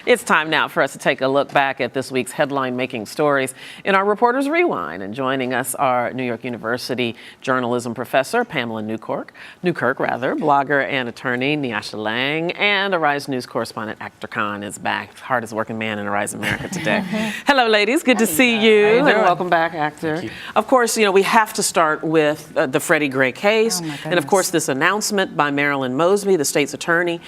It's time now for us to take a look back at this week's headline-making stories in our Reporter's Rewind. And joining us are New York University journalism professor Pamela Newkirk, blogger and attorney Nyasha Liang, and Arise News correspondent Akthar Khan is back, hardest working man in Arise America today. Hello, ladies. Good to see you, and welcome back, Akthar. Of course, we have to start with the Freddie Gray case, and of course this announcement by Marilyn Mosby, the state's attorney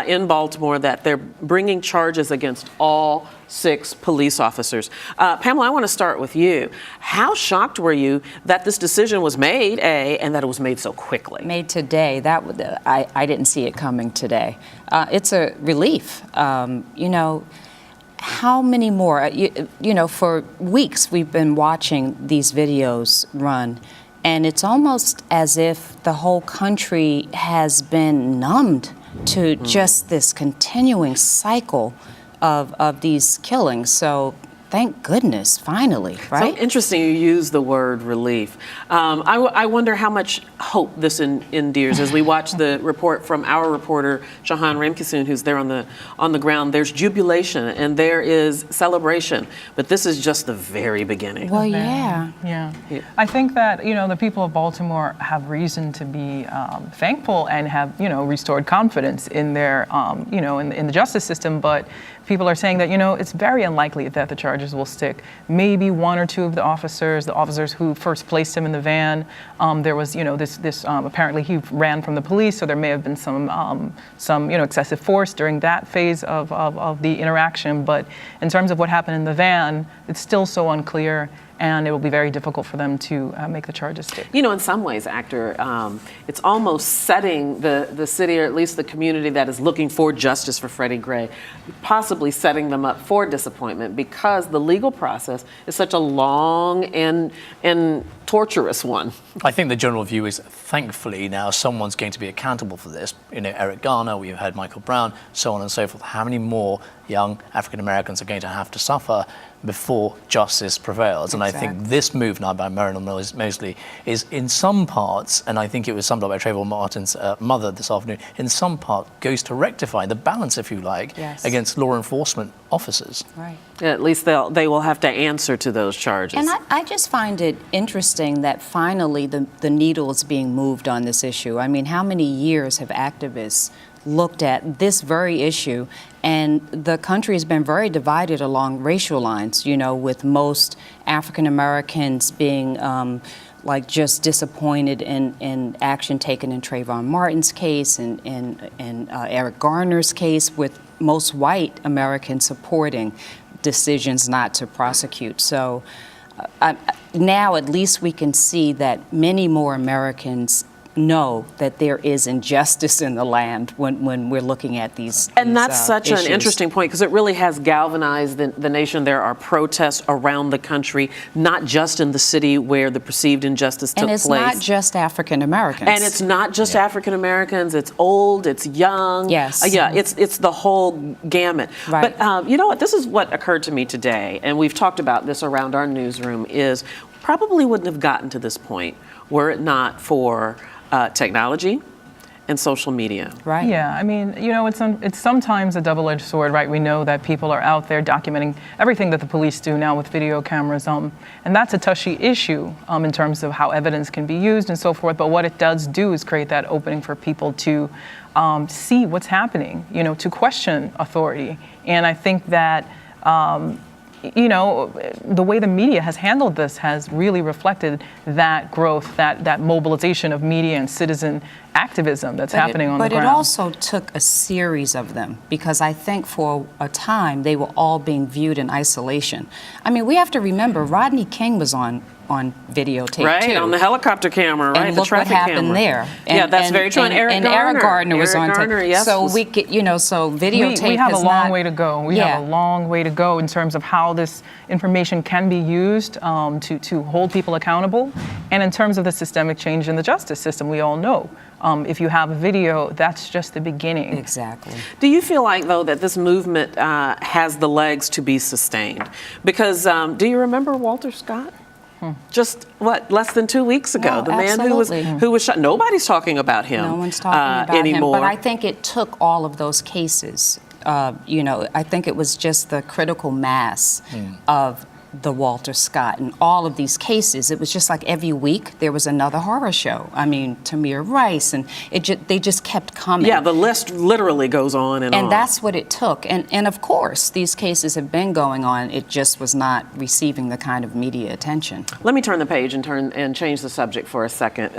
in Baltimore, that they're bringing charges against all 6 police officers. Pamela, I want to start with you. How shocked were you that this decision was made, and that it was made so quickly? Made today. I didn't see it coming today. It's a relief. How many more? For weeks we've been watching these videos run, and it's almost as if the whole country has been numbed to just this continuing cycle of these killings. So thank goodness, finally, right? So interesting you use the word relief. I wonder how much hope this endears as we watch the report from our reporter, Shahan Ramkisoon, who's there on the ground. There's jubilation and there is celebration, but this is just the very beginning. Well, yeah. I think that, the people of Baltimore have reason to be thankful and have, restored confidence in their, in the justice system, but people are saying that, it's very unlikely that the charges will stick. Maybe 1 or 2 of the officers who first placed him in the van, there was, apparently he ran from the police, so there may have been some excessive force during that phase of the interaction. But in terms of what happened in the van, it's still so unclear, and it will be very difficult for them to make the charges stick. In some ways, Akthar, it's almost setting the city, or at least the community that is looking for justice for Freddie Gray, possibly setting them up for disappointment, because the legal process is such a long and torturous one. I think the general view is, thankfully, now someone's going to be accountable for this. Eric Garner, we've heard Michael Brown, so on and so forth. How many more young African Americans are going to have to suffer before justice prevails? And Exactly. I think this move now by Marilyn Mosby is in some parts, and I think it was summed up by Trayvon Martin's mother this afternoon, in some part goes to rectify the balance, if you like, Yes. against law enforcement officers. Right. At least they will have to answer to those charges. And I just find it interesting that finally the needle is being moved on this issue. I mean, how many years have activists looked at this very issue, and the country has been very divided along racial lines, with most African Americans being just disappointed in action taken in Trayvon Martin's case and Eric Garner's case, with most white Americans supporting decisions not to prosecute. So now at least we can see that many more Americans know that there is injustice in the land when we're looking at these And that's such issues. an interesting point, because it really has galvanized the nation. There are protests around the country, not just in the city where the perceived injustice took place. And it's not just African Americans. And it's not just African Americans. It's old, it's young. Yes. It's the whole gamut. Right. But you know what? This is what occurred to me today, and we've talked about this around our newsroom, is probably wouldn't have gotten to this point were it not for technology and social media. Right. Yeah, I mean, it's sometimes a double-edged sword, right? We know that people are out there documenting everything that the police do now with video cameras, and that's a touchy issue in terms of how evidence can be used and so forth. But what it does do is create that opening for people to see what's happening, to question authority. And I think that the way the media has handled this has really reflected that growth, that mobilization of media and citizen activism that's happening on the ground. But it also took a series of them, because I think for a time they were all being viewed in isolation. I mean, we have to remember Rodney King was on videotape right, too. on the helicopter camera, right? And the look what traffic happened camera. there. Yeah, that's very true. And Eric Garner was on tape. Yes, so we get, so videotape we have a long not, way to go. We have a long way to go in terms of how this information can be used to hold people accountable, and in terms of the systemic change in the justice system. We all know if you have a video, that's just the beginning. Exactly. Do you feel like, though, that this movement has the legs to be sustained? Because do you remember Walter Scott? Just less than 2 weeks ago, the man who was shot. Nobody's talking about him. No one's talking about anymore. him. But I think it took all of those cases I think it was just the critical mass of the Walter Scott and all of these cases. It was just like every week there was another horror show. I mean, Tamir Rice, and they just kept coming. Yeah, the list literally goes on and on. And that's what it took. And of course, these cases have been going on. It just was not receiving the kind of media attention. Let me turn the page and change the subject for a second,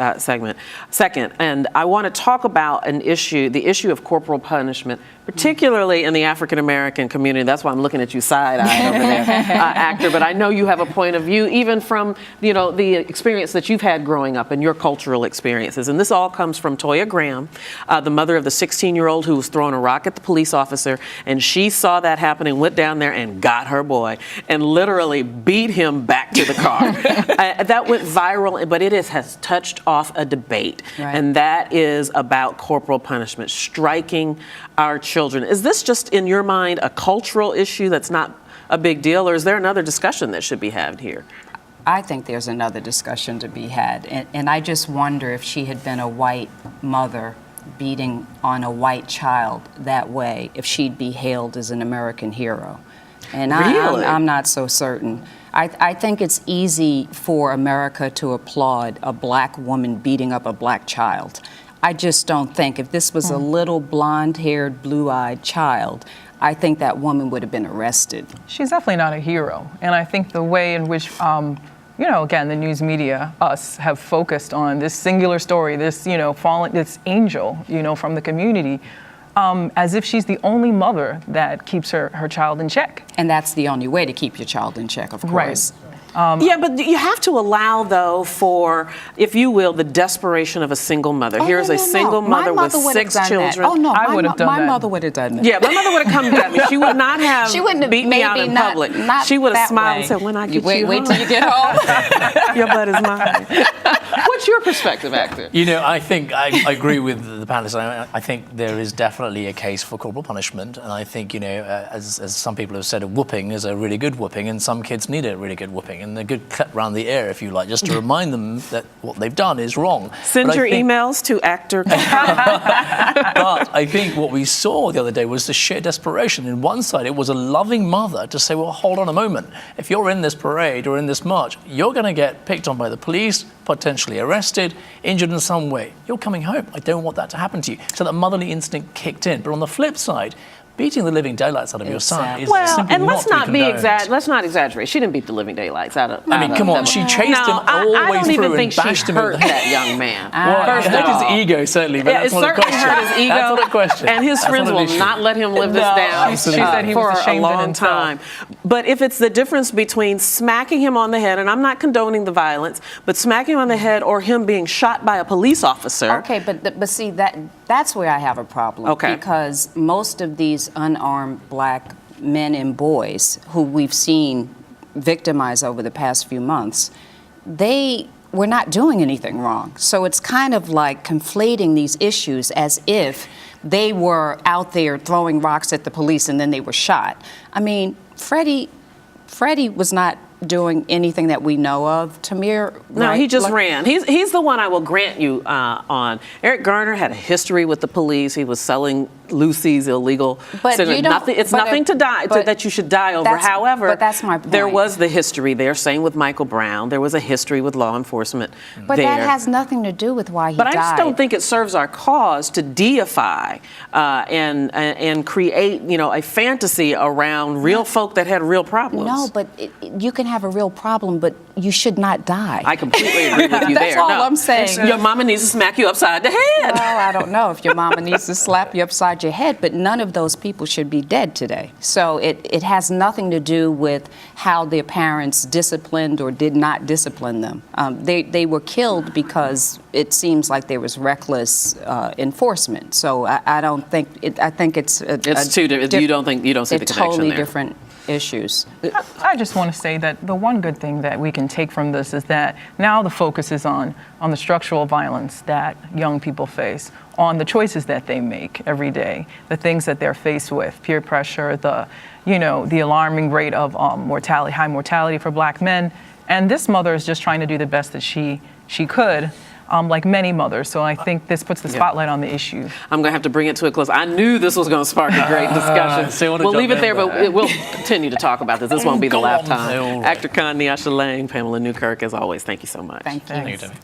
and I want to talk about the issue of corporal punishment, particularly in the African American community. That's why I'm looking at you side-eyed over there, Akthar. But I know you have a point of view, even from the experience that you've had growing up and your cultural experiences. And this all comes from Toya Graham, the mother of the 16-year-old who was throwing a rock at the police officer, and she saw that happen and went down there and got her boy and literally beat him back to the car. That went viral, but it has touched off a debate, right. And that is about corporal punishment, striking our children. Is this just, in your mind, a cultural issue that's not a big deal, or is there another discussion that should be had here? I think there's another discussion to be had. And I just wonder if she had been a white mother beating on a white child that way, if she'd be hailed as an American hero. And really? I'm not so certain. I think it's easy for America to applaud a black woman beating up a black child. I just don't think, if this was a little blonde-haired, blue-eyed child, I think that woman would have been arrested. She's definitely not a hero. And I think the way in which, again, the news media, us, have focused on this singular story, this, this angel, from the community, as if she's the only mother that keeps her child in check. And that's the only way to keep your child in check, of course. Right. Yeah, but you have to allow, though, for, if you will, the desperation of a single mother. Here's a single mother with 6 children. Oh, no, I would have done that. My mother would have done that. Yeah, my mother would have come at me. She would not have beat me out in public. She would have smiled and said, when I get you wait till you get home. your butt is mine. What's your perspective, Akthar? I think I agree with the panelists. I think there is definitely a case for corporal punishment, and I think, as some people have said, a whooping is a really good whooping, and some kids need a really good whooping, and a good cut round the ear, if you like, just to remind them that what they've done is wrong. Send your emails to Akthar. But I think what we saw the other day was the sheer desperation. In one side, it was a loving mother to say, well, hold on a moment. If you're in this parade or in this march, you're going to get picked on by the police, potentially arrested, injured in some way. You're coming home. I don't want that to happen to you. So that motherly instinct kicked in. But on the flip side, beating the living daylights out of your son is simply and let's not let's not exaggerate. She didn't beat the living daylights out of. Come on, she chased him all the way through and bashed him. I don't even think she hurt that young man. Well, hurt his ego, certainly, but that's not a question. It certainly hurt his ego. That's not a question. And his friends will not let him live this down she said he for was ashamed a long himself. time. But if it's the difference between smacking him on the head, and I'm not condoning the violence, but smacking him on the head or him being shot by a police officer. Okay, but see, that's where I have a problem. Okay. Because most of these unarmed black men and boys who we've seen victimized over the past few months, they were not doing anything wrong. So it's kind of like conflating these issues as if they were out there throwing rocks at the police and then they were shot. I mean, Freddie was not doing anything that we know of. Tamir, no, right? he just ran. He's the one I will grant you on. Eric Garner had a history with the police. He was selling Lucy's illegal. But you don't, it's nothing to die that you should die over. However, but that's my point. There was the history there. Same with Michael Brown. There was a history with law enforcement. But that has nothing to do with why he died. But I just don't think it serves our cause to deify and create a fantasy around real folk that had real problems. No, but you can have a real problem, but you should not die. I completely agree with you That's there. all I'm saying. Your mama needs to smack you upside the head. Well, I don't know if your mama needs to slap you upside your head, but none of those people should be dead today. So it has nothing to do with how their parents disciplined or did not discipline them. They were killed because it seems like there was reckless enforcement. So I don't think I think it's too different. You don't see the connection totally there. Different issues. I just want to say that the one good thing that we can take from this is that now the focus is on the structural violence that young people face, on the choices that they make every day, the things that they're faced with, peer pressure, the alarming rate of high mortality for black men. And this mother is just trying to do the best that she could. like many mothers. So I think this puts the spotlight on the issue. I'm going to have to bring it to a close. I knew this was going to spark a great discussion. We'll leave it there, but we'll continue to talk about this. This won't be the last time. All right. Actor Nyasha Liang, Pamela Newkirk, as always, thank you so much. Thank you. Thank you, Debbie.